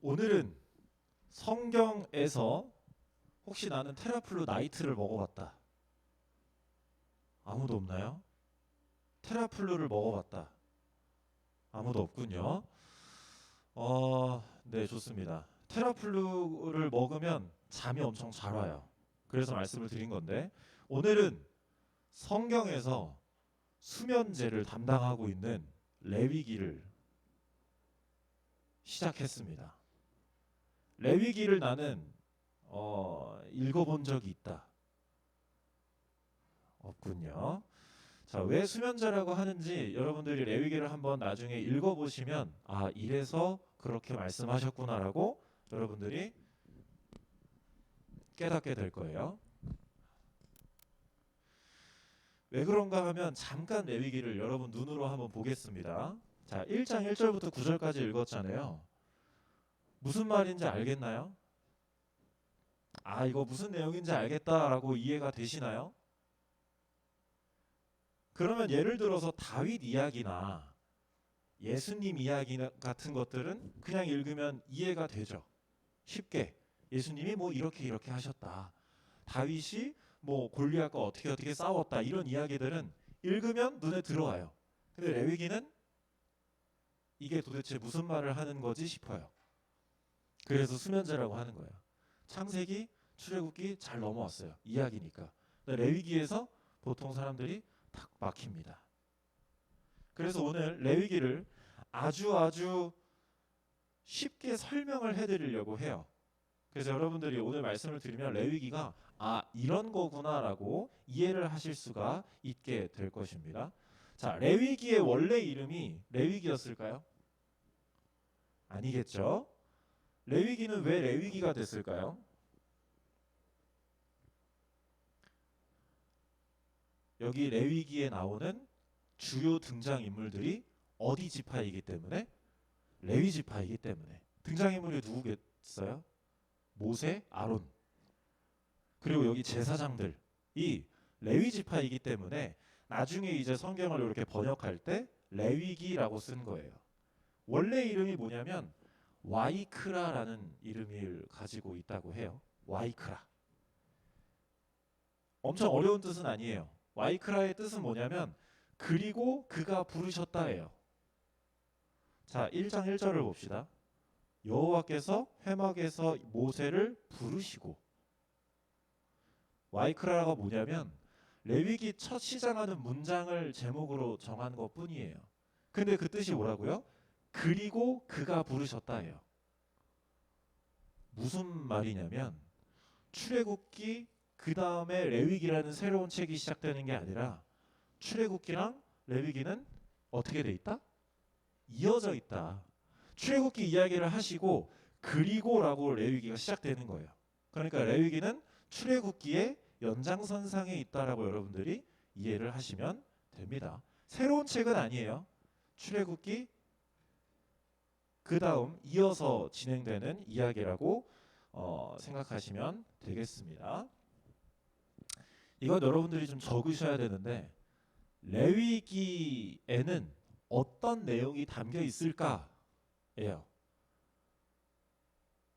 오늘은 성경에서 혹시 나는 테라플루 나이트를 먹어봤다. 아무도 없나요? 테라플루를 먹어봤다. 아무도 없군요. 네, 좋습니다. 테라플루를 먹으면 잠이 엄청 잘 와요. 그래서 말씀을 드린 건데, 오늘은 성경에서 수면제를 담당하고 있는 레위기를 시작했습니다. 레위기를 나는 읽어본 적이 있다. 없군요. 자, 왜 수면제라고 하는지 여러분들이 레위기를 한번 나중에 읽어보시면 이래서 그렇게 말씀하셨구나라고 여러분들이 깨닫게 될 거예요. 왜 그런가 하면 잠깐 레위기를 여러분 눈으로 한번 보겠습니다. 자, 1장 1절부터 9절까지 읽었잖아요. 무슨 말인지 알겠나요? 이거 무슨 내용인지 알겠다라고 이해가 되시나요? 그러면 예를 들어서 다윗 이야기나 예수님 이야기 같은 것들은 그냥 읽으면 이해가 되죠. 쉽게. 예수님이 뭐 이렇게 하셨다. 다윗이 뭐 골리앗과 어떻게 싸웠다. 이런 이야기들은 읽으면 눈에 들어와요. 근데 레위기는 이게 도대체 무슨 말을 하는 거지 싶어요. 그래서 수면제라고 하는 거예요. 창세기, 출애굽기 잘 넘어왔어요. 이야기니까. 근데 레위기에서 보통 사람들이 탁 막힙니다. 그래서 오늘 레위기를 아주 쉽게 설명을 해드리려고 해요. 그래서 여러분들이 오늘 말씀을 드리면 레위기가 이런 거구나라고 이해를 하실 수가 있게 될 것입니다. 자, 레위기의 원래 이름이 레위기였을까요? 아니겠죠. 레위기는 왜 레위기가 됐을까요? 여기 레위기에 나오는 주요 등장 인물들이 어디 지파이기 때문에? 레위 지파이기 때문에. 등장 인물이 누구겠어요? 모세, 아론. 그리고 여기 제사장들이 레위 지파이기 때문에 나중에 이제 성경을 이렇게 번역할 때 레위기라고 쓴 거예요. 원래 이름이 뭐냐면 와이크라라는 이름을 가지고 있다고 해요. 와이크라. 엄청 어려운 뜻은 아니에요. 와이크라의 뜻은 뭐냐면 그리고 그가 부르셨다예요. 자, 1장 1절을 봅시다. 여호와께서 회막에서 모세를 부르시고. 와이크라가 뭐냐면 레위기 첫 시작하는 문장을 제목으로 정한 것뿐이에요. 근데 그 뜻이 뭐라고요? 그리고 그가 부르셨다예요. 무슨 말이냐면 출애굽기 그 다음에 레위기라는 새로운 책이 시작되는 게 아니라 출애굽기랑 레위기는 어떻게 돼 있다? 이어져 있다. 출애굽기 이야기를 하시고 그리고라고 레위기가 시작되는 거예요. 그러니까 레위기는 출애굽기의 연장선상에 있다라고 여러분들이 이해를 하시면 됩니다. 새로운 책은 아니에요. 출애굽기 그 다음 이어서 진행되는 이야기라고 생각하시면 되겠습니다. 이건 여러분들이 좀 적으셔야 되는데 레위기에는 어떤 내용이 담겨 있을까예요.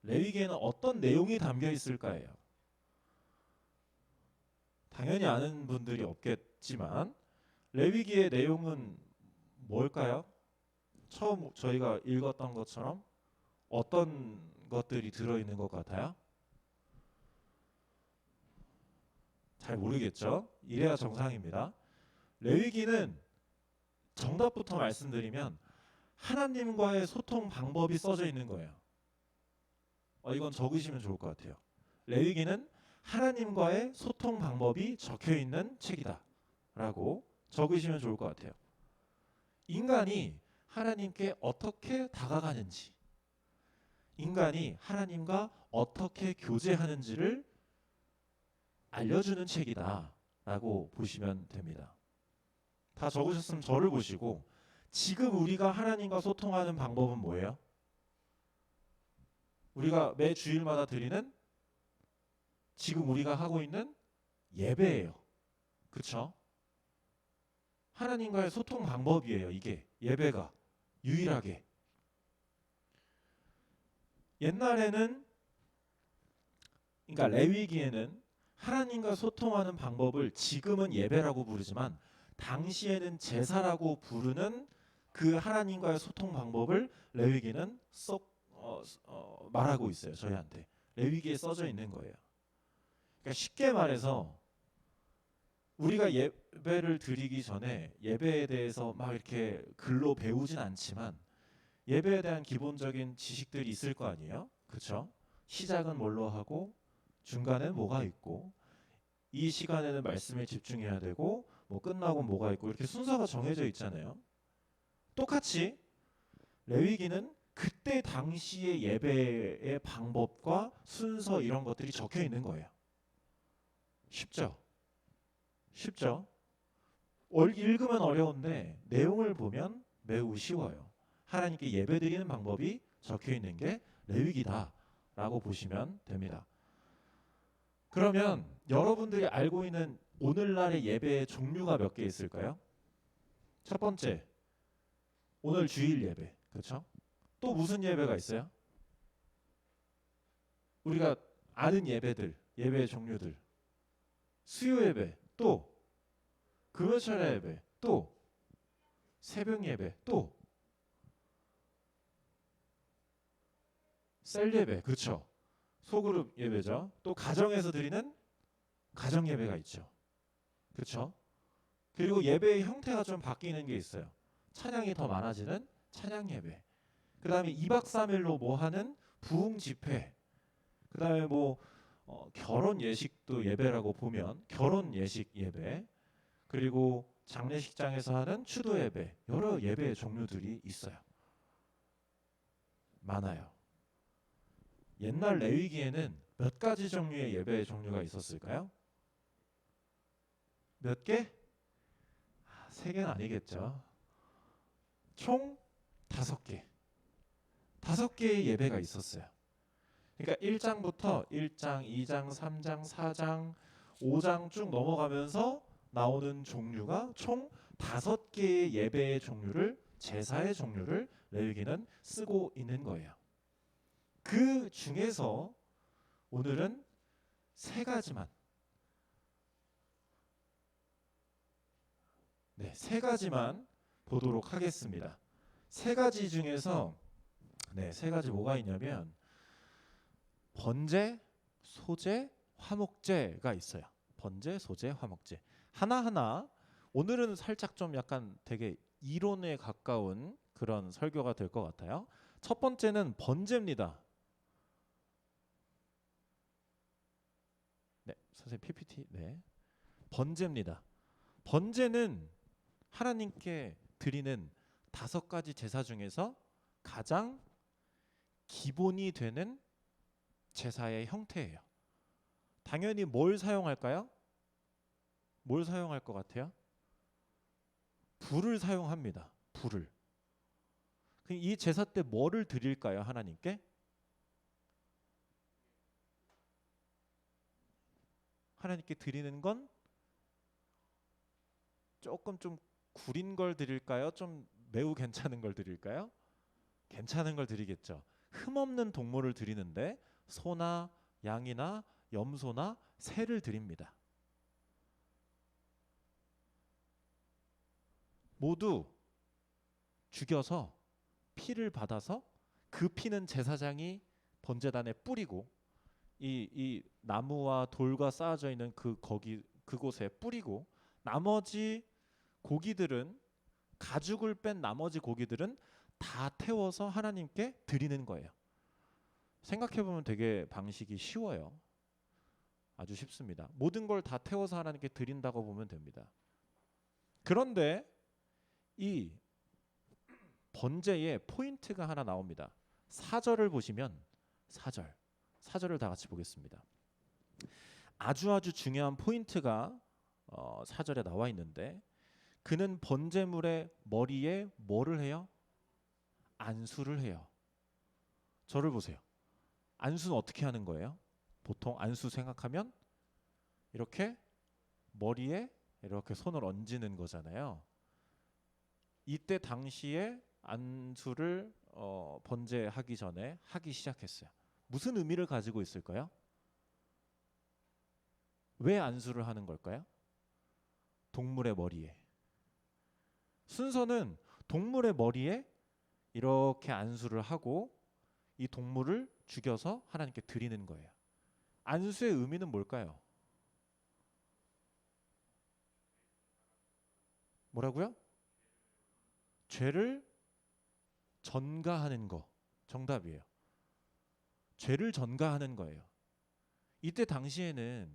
레위기에는 어떤 내용이 담겨 있을까예요. 당연히 아는 분들이 없겠지만 레위기의 내용은 뭘까요? 처음 저희가 읽었던 것처럼 어떤 것들이 들어있는 것 같아요? 잘 모르겠죠? 이래야 정상입니다. 레위기는 정답부터 말씀드리면 하나님과의 소통 방법이 써져 있는 거예요. 이건 적으시면 좋을 것 같아요. 레위기는 하나님과의 소통 방법이 적혀 있는 책이다 라고 적으시면 좋을 것 같아요. 인간이 하나님께 어떻게 다가가는지, 인간이 하나님과 어떻게 교제하는지를 알려주는 책이다 라고 보시면 됩니다. 다 적으셨으면 저를 보시고 지금 우리가 하나님과 소통하는 방법은 뭐예요? 우리가 매 주일마다 드리는 지금 우리가 하고 있는 예배예요. 그렇죠? 하나님과의 소통 방법이에요. 이게 예배가 유일하게. 옛날에는, 그러니까 레위기에는 하나님과 소통하는 방법을 지금은 예배라고 부르지만 당시에는 제사라고 부르는 그 하나님과의 소통 방법을 레위기는 말하고 있어요. 저희한테 레위기에 써져 있는 거예요. 그러니까 쉽게 말해서 우리가 예배를 드리기 전에 예배에 대해서 막 이렇게 글로 배우진 않지만 예배에 대한 기본적인 지식들이 있을 거 아니에요. 그렇죠? 시작은 뭘로 하고 중간에 뭐가 있고 이 시간에는 말씀에 집중해야 되고 뭐 끝나고 뭐가 있고 이렇게 순서가 정해져 있잖아요. 똑같이 레위기는 그때 당시의 예배의 방법과 순서 이런 것들이 적혀 있는 거예요. 쉽죠? 쉽죠? 읽으면 어려운데 내용을 보면 매우 쉬워요. 하나님께 예배드리는 방법이 적혀 있는 게 레위기다라고 보시면 됩니다. 그러면 여러분들이 알고 있는 오늘날의 예배의 종류가 몇 개 있을까요? 첫 번째, 오늘 주일 예배. 그렇죠? 또 무슨 예배가 있어요? 우리가 아는 예배들, 예배의 종류들. 수요 예배, 또 금요철 예배, 또 새벽 예배, 또 셀 예배. 그렇죠? 소그룹 예배죠. 또 가정에서 드리는 가정 예배가 있죠. 그렇죠? 그리고 예배의 형태가 좀 바뀌는 게 있어요. 찬양이 더 많아지는 찬양 예배. 그다음에 2박 3일로 뭐 하는 부흥 집회. 그다음에 뭐 결혼 예식도 예배라고 보면 결혼 예식 예배. 그리고 장례식장에서 하는 추도 예배. 여러 예배의 종류들이 있어요. 많아요. 옛날 레위기에는 몇 가지 종류의 예배의 종류가 있었을까요? 몇 개? 세 개는 아니겠죠. 총 5개. 5개의 예배가 있었어요. 그러니까 1장부터 1장, 2장, 3장, 4장, 5장 쭉 넘어가면서 나오는 종류가 총 5개의 예배의 종류를, 제사의 종류를 레위기는 쓰고 있는 거예요. 그 중에서 오늘은 3가지만, 네, 3가지만 보도록 하겠습니다. 3가지 중에서, 네, 3가지 뭐가 있냐면 번제, 소제, 화목제가 있어요. 번제, 소제, 화목제. 하나하나 오늘은 살짝 좀 약간 되게 이론에 가까운 그런 설교가 될 것 같아요. 첫 번째는 번제입니다. 네, 선생님 PPT. 네. 번제입니다. 번제는 하나님께 드리는 5가지 제사 중에서 가장 기본이 되는 제사의 형태예요. 당연히 뭘 사용할까요? 뭘 사용할 것 같아요? 불을 사용합니다. 불을. 이 제사 때 뭐를 드릴까요? 하나님께? 하나님께 드리는 건 조금 좀 구린 걸 드릴까요? 좀 매우 괜찮은 걸 드릴까요? 괜찮은 걸 드리겠죠. 흠없는 동물을 드리는데 소나 양이나 염소나 새를 드립니다. 모두 죽여서 피를 받아서 그 피는 제사장이 번제단에 뿌리고 이 나무와 돌과 쌓아져 있는 그곳에 뿌리고 나머지 고기들은 가죽을 뺀 나머지 고기들은 다 태워서 하나님께 드리는 거예요. 생각해 보면 되게 방식이 쉬워요. 아주 쉽습니다. 모든 걸 다 태워서 하나님께 드린다고 보면 됩니다. 그런데 이 번제에 포인트가 하나 나옵니다. 4절을 보시면 4절을 다 같이 보겠습니다. 아주 중요한 포인트가 4절에 나와 있는데 그는 번제물의 머리에 뭐를 해요? 안수를 해요. 저를 보세요. 안수는 어떻게 하는 거예요? 보통 안수 생각하면 이렇게 머리에 이렇게 손을 얹는 거잖아요. 이때 당시에 안수를 번제하기 전에 하기 시작했어요. 무슨 의미를 가지고 있을까요? 왜 안수를 하는 걸까요? 동물의 머리에. 순서는 동물의 머리에 이렇게 안수를 하고 이 동물을 죽여서 하나님께 드리는 거예요. 안수의 의미는 뭘까요? 뭐라고요? 죄를 전가하는 거. 정답이에요. 죄를 전가하는 거예요. 이때 당시에는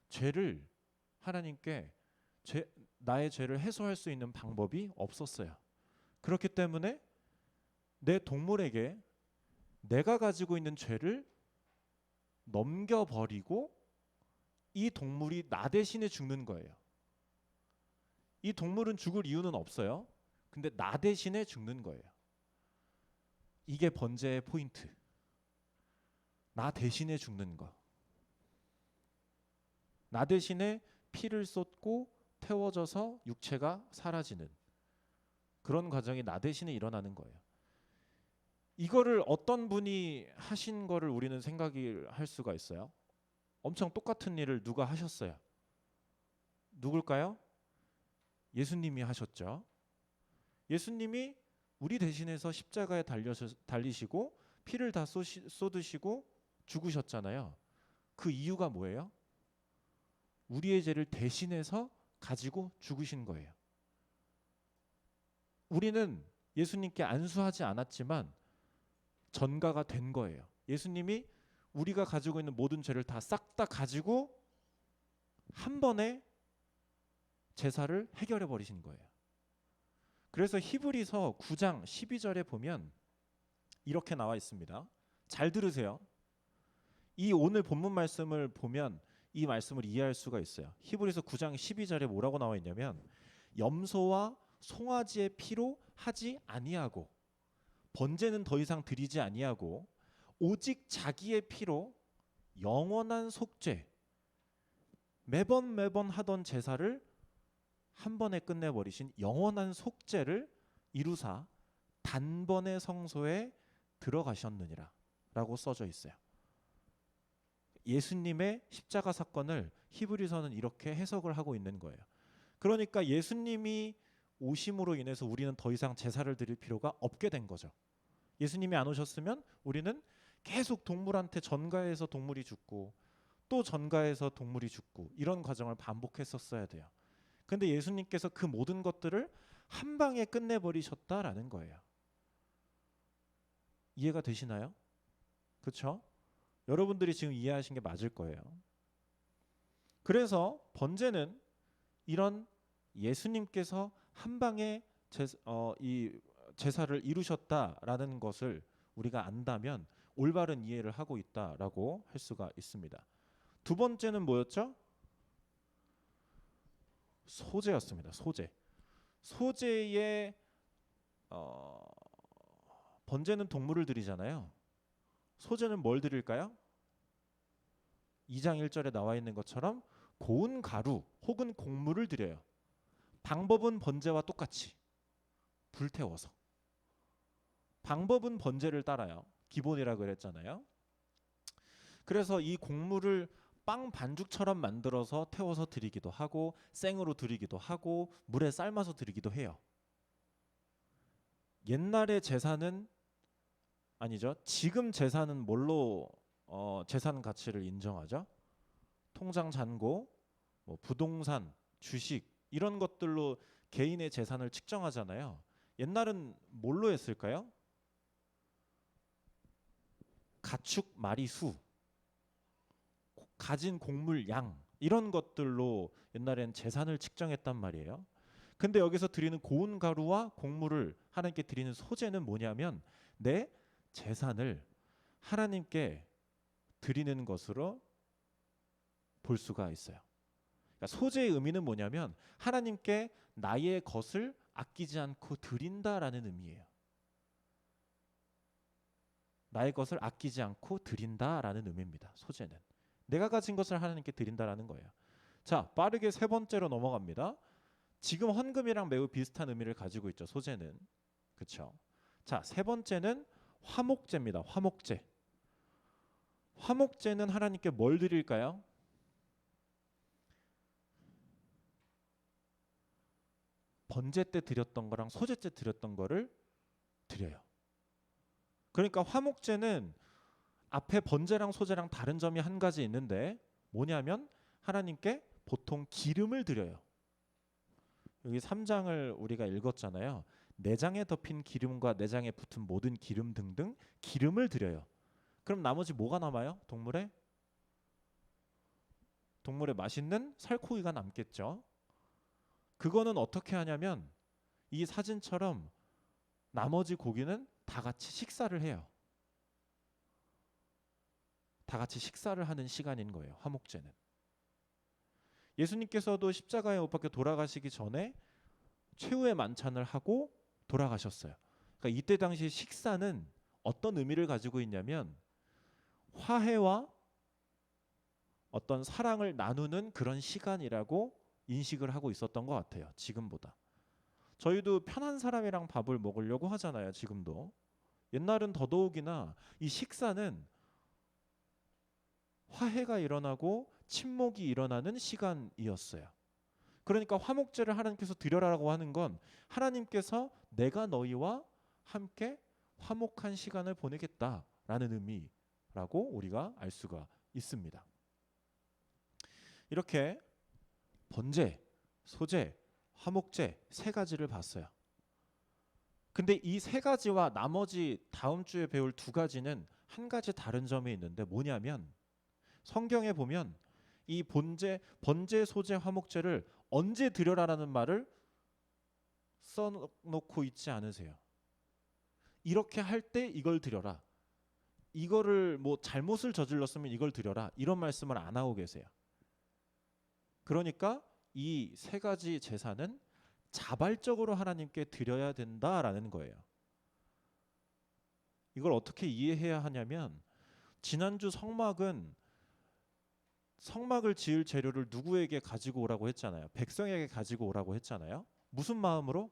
죄를 하나님께 나의 죄를 해소할 수 있는 방법이 없었어요. 그렇기 때문에 내 동물에게 내가 가지고 있는 죄를 넘겨버리고 이 동물이 나 대신에 죽는 거예요. 이 동물은 죽을 이유는 없어요. 근데 나 대신에 죽는 거예요. 이게 번제의 포인트. 나 대신에 죽는 거. 나 대신에 피를 쏟고 태워져서 육체가 사라지는 그런 과정이 나 대신에 일어나는 거예요. 이거를 어떤 분이 하신 거를 우리는 생각을 할 수가 있어요. 엄청 똑같은 일을 누가 하셨어요? 누굴까요? 예수님이 하셨죠. 예수님이 우리 대신해서 십자가에 달리시고 피를 다 쏟으시고 죽으셨잖아요. 그 이유가 뭐예요? 우리의 죄를 대신해서 가지고 죽으신 거예요. 우리는 예수님께 안수하지 않았지만 전가가 된 거예요. 예수님이 우리가 가지고 있는 모든 죄를 다 싹 다 가지고 한 번에 제사를 해결해 버리신 거예요. 그래서 히브리서 9장 12절에 보면 이렇게 나와 있습니다. 잘 들으세요. 이 오늘 본문 말씀을 보면 이 말씀을 이해할 수가 있어요. 히브리서 9장 12절에 뭐라고 나와 있냐면 염소와 송아지의 피로 하지 아니하고 번제는 더 이상 드리지 아니하고 오직 자기의 피로 영원한 속죄 매번 하던 제사를 한 번에 끝내버리신 영원한 속죄를 이루사 단번에 성소에 들어가셨느니라 라고 써져 있어요. 예수님의 십자가 사건을 히브리서는 이렇게 해석을 하고 있는 거예요. 그러니까 예수님이 오심으로 인해서 우리는 더 이상 제사를 드릴 필요가 없게 된 거죠. 예수님이 안 오셨으면 우리는 계속 동물한테 전가해서 동물이 죽고 또 전가해서 동물이 죽고 이런 과정을 반복했었어야 돼요. 근데 예수님께서 그 모든 것들을 한 방에 끝내버리셨다라는 거예요. 이해가 되시나요? 그렇죠? 여러분들이 지금 이해하신 게 맞을 거예요. 그래서 번제는 이런 예수님께서 한 방에 이 제사를 이루셨다라는 것을 우리가 안다면 올바른 이해를 하고 있다라고 할 수가 있습니다. 두 번째는 뭐였죠? 소제였습니다. 소제의 번제는 동물을 드리잖아요. 소제는 뭘 드릴까요? 2장 1절에 나와 있는 것처럼 고운 가루 혹은 곡물을 드려요. 방법은 번제와 똑같이 불태워서. 방법은 번제를 따라요. 기본이라 그랬잖아요. 그래서 이 곡물을 빵 반죽처럼 만들어서 태워서 드리기도 하고 생으로 드리기도 하고 물에 삶아서 드리기도 해요. 옛날의 제사는 아니죠. 지금 제사는 뭘로 재산 가치를 인정하죠? 통장 잔고, 뭐 부동산, 주식 이런 것들로 개인의 재산을 측정하잖아요. 옛날은 뭘로 했을까요? 가축 마리수, 가진 곡물 양 이런 것들로 옛날엔 재산을 측정했단 말이에요. 근데 여기서 드리는 고운 가루와 곡물을 하나님께 드리는 소제는 뭐냐면 내 재산을 하나님께 드리는 것으로 볼 수가 있어요. 그러니까 소제의 의미는 뭐냐면 하나님께 나의 것을 아끼지 않고 드린다라는 의미예요. 나의 것을 아끼지 않고 드린다라는 의미입니다. 소제는. 내가 가진 것을 하나님께 드린다라는 거예요. 자, 빠르게 세 번째로 넘어갑니다. 지금 헌금이랑 매우 비슷한 의미를 가지고 있죠. 소제는. 그렇죠? 자, 세 번째는 화목제입니다. 화목제. 화목제는 하나님께 뭘 드릴까요? 번제 때 드렸던 거랑 소제 때 드렸던 거를 드려요. 그러니까 화목제는 앞에 번제랑 소제랑 다른 점이 한 가지 있는데 뭐냐면 하나님께 보통 기름을 드려요. 여기 3장을 우리가 읽었잖아요. 내장에 덮인 기름과 내장에 붙은 모든 기름 등등 기름을 드려요. 그럼 나머지 뭐가 남아요? 동물의 맛있는 살코기가 남겠죠. 그거는 어떻게 하냐면 이 사진처럼 나머지 고기는 다 같이 식사를 해요. 다 같이 식사를 하는 시간인 거예요. 화목제는. 예수님께서도 십자가에 못 박혀 돌아가시기 전에 최후의 만찬을 하고 돌아가셨어요. 그러니까 이때 당시 식사는 어떤 의미를 가지고 있냐면 화해와 어떤 사랑을 나누는 그런 시간이라고 인식을 하고 있었던 것 같아요. 지금보다. 저희도 편한 사람이랑 밥을 먹으려고 하잖아요. 지금도. 옛날은 더더욱이나 이 식사는 화해가 일어나고 친목이 일어나는 시간이었어요. 그러니까 화목제를 하나님께서 드려라라고 하는 건 하나님께서 내가 너희와 함께 화목한 시간을 보내겠다라는 의미라고 우리가 알 수가 있습니다. 이렇게 번제, 소제, 화목제 세 가지를 봤어요. 근데 이 세 가지와 나머지 다음 주에 배울 두 가지는 한 가지 다른 점이 있는데 뭐냐면 성경에 보면 이 번제, 소제, 화목제를 언제 드려라라는 말을 써놓고 있지 않으세요. 이렇게 할 때 이걸 드려라. 이거를 뭐 잘못을 저질렀으면 이걸 드려라. 이런 말씀을 안 하고 계세요. 그러니까 이 세 가지 제사는 자발적으로 하나님께 드려야 된다라는 거예요. 이걸 어떻게 이해해야 하냐면 지난주 성막을 지을 재료를 누구에게 가지고 오라고 했잖아요. 백성에게 가지고 오라고 했잖아요. 무슨 마음으로?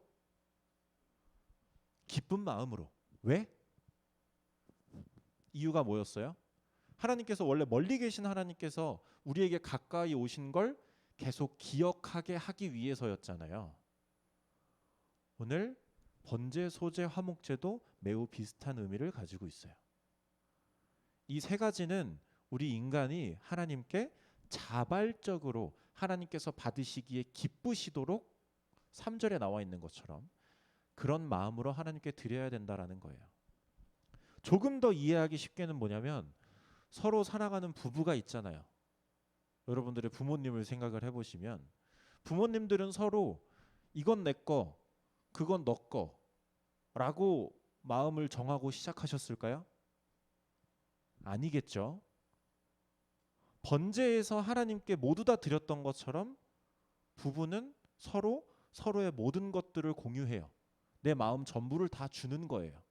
기쁜 마음으로. 왜? 이유가 뭐였어요? 하나님께서 원래 멀리 계신 하나님께서 우리에게 가까이 오신 걸 계속 기억하게 하기 위해서였잖아요. 오늘 번제, 소제, 화목제도 매우 비슷한 의미를 가지고 있어요. 이 세 가지는 우리 인간이 하나님께 자발적으로 하나님께서 받으시기에 기쁘시도록 3절에 나와 있는 것처럼 그런 마음으로 하나님께 드려야 된다라는 거예요. 조금 더 이해하기 쉽게는 뭐냐면 서로 사랑하는 부부가 있잖아요. 여러분들의 부모님을 생각을 해보시면 부모님들은 서로 이건 내 거, 그건 너 거 라고 마음을 정하고 시작하셨을까요? 아니겠죠. 번제에서 하나님께 모두 다 드렸던 것처럼 부부는 서로의 모든 것들을 공유해요. 내 마음 전부를 다 주는 거예요.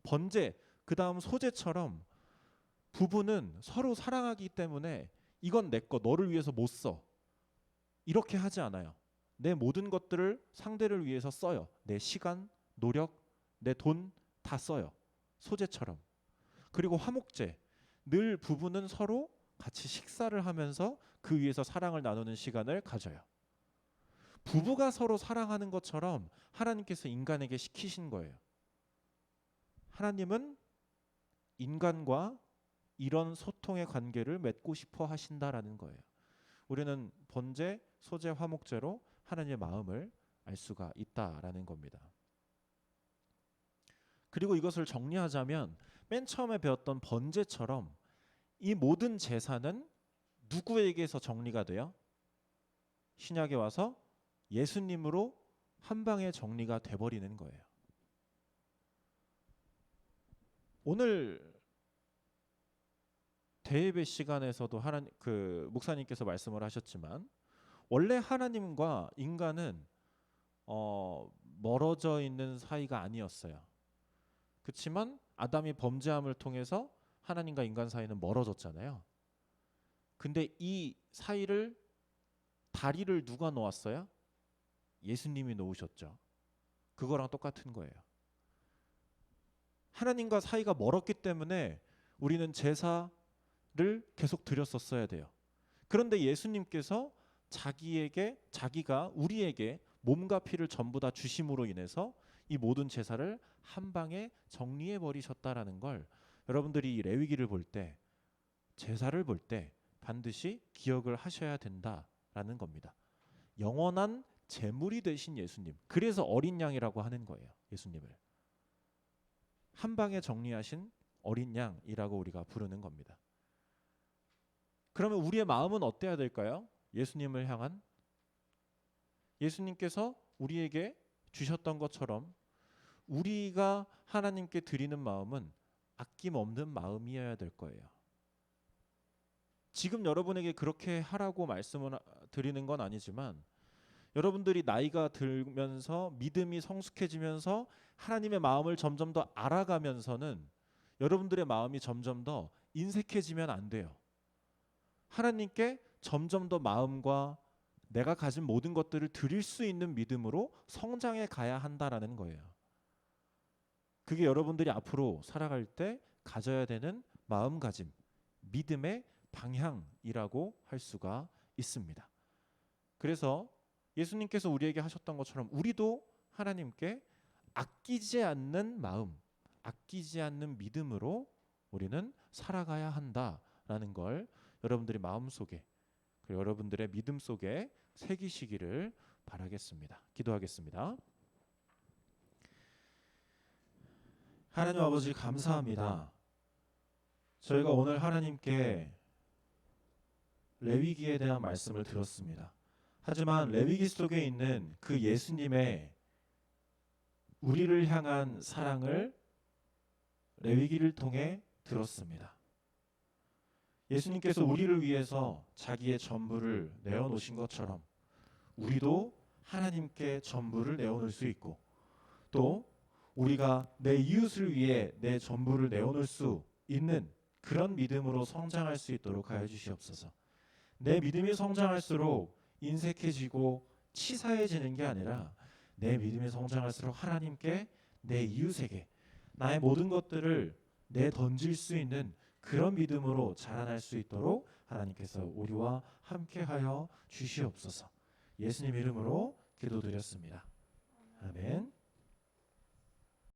번제, 그 다음 소제처럼 부부는 서로 사랑하기 때문에 이건 내 거, 너를 위해서 못 써. 이렇게 하지 않아요. 내 모든 것들을 상대를 위해서 써요. 내 시간, 노력, 내 돈 다 써요. 소제처럼. 그리고 화목제, 늘 부부는 서로 같이 식사를 하면서 그 위에서 사랑을 나누는 시간을 가져요. 부부가 서로 사랑하는 것처럼 하나님께서 인간에게 시키신 거예요. 하나님은 인간과 이런 소통의 관계를 맺고 싶어 하신다라는 거예요. 우리는 번제, 소제, 화목제로 하나님의 마음을 알 수가 있다라는 겁니다. 그리고 이것을 정리하자면 맨 처음에 배웠던 번제처럼 이 모든 제사는 누구에게서 정리가 돼요? 신약에 와서 예수님으로 한 방에 정리가 돼버리는 거예요. 오늘 대예배 시간에서도 목사님께서 말씀을 하셨지만 원래 하나님과 인간은 멀어져 있는 사이가 아니었어요. 그렇지만 아담이 범죄함을 통해서 하나님과 인간 사이는 멀어졌잖아요. 근데 이 사이를 다리를 누가 놓았어요? 예수님이 놓으셨죠. 그거랑 똑같은 거예요. 하나님과 사이가 멀었기 때문에 우리는 제사를 계속 드렸었어야 돼요. 그런데 예수님께서 자기가 우리에게 몸과 피를 전부 다 주심으로 인해서 이 모든 제사를 한 방에 정리해 버리셨다라는 걸 여러분들이 이 레위기를 볼 때, 제사를 볼 때 반드시 기억을 하셔야 된다라는 겁니다. 영원한 제물이 되신 예수님. 그래서 어린 양이라고 하는 거예요. 예수님을 한 방에 정리하신 어린 양이라고 우리가 부르는 겁니다. 그러면 우리의 마음은 어때야 될까요? 예수님을 향한, 예수님께서 우리에게 주셨던 것처럼 우리가 하나님께 드리는 마음은 아낌없는 마음이어야 될 거예요. 지금 여러분에게 그렇게 하라고 말씀을 드리는 건 아니지만, 여러분들이 나이가 들면서 믿음이 성숙해지면서 하나님의 마음을 점점 더 알아가면서는 여러분들의 마음이 점점 더 인색해지면 안 돼요. 하나님께 점점 더 마음과 내가 가진 모든 것들을 드릴 수 있는 믿음으로 성장해 가야 한다라는 거예요. 그게 여러분들이 앞으로 살아갈 때 가져야 되는 마음가짐, 믿음의 방향이라고 할 수가 있습니다. 그래서 예수님께서 우리에게 하셨던 것처럼 우리도 하나님께 아끼지 않는 마음, 아끼지 않는 믿음으로 우리는 살아가야 한다라는 걸 여러분들이 마음속에, 그리고 여러분들의 믿음 속에 새기시기를 바라겠습니다. 기도하겠습니다. 하나님 아버지 감사합니다. 저희가 오늘 하나님께 레위기에 대한 말씀을 들었습니다. 하지만 레위기 속에 있는 그 예수님의 우리를 향한 사랑을 레위기를 통해 들었습니다. 예수님께서 우리를 위해서 자기의 전부를 내어놓으신 것처럼 우리도 하나님께 전부를 내어놓을 수 있고, 또 우리가 내 이웃을 위해 내 전부를 내어놓을 수 있는 그런 믿음으로 성장할 수 있도록 하여 주시옵소서. 내 믿음이 성장할수록 인색해지고 치사해지는 게 아니라 내 믿음이 성장할수록 하나님께, 내 이웃에게 나의 모든 것들을 내던질 수 있는 그런 믿음으로 자라날 수 있도록 하나님께서 우리와 함께하여 주시옵소서. 예수님 이름으로 기도드렸습니다. 아멘.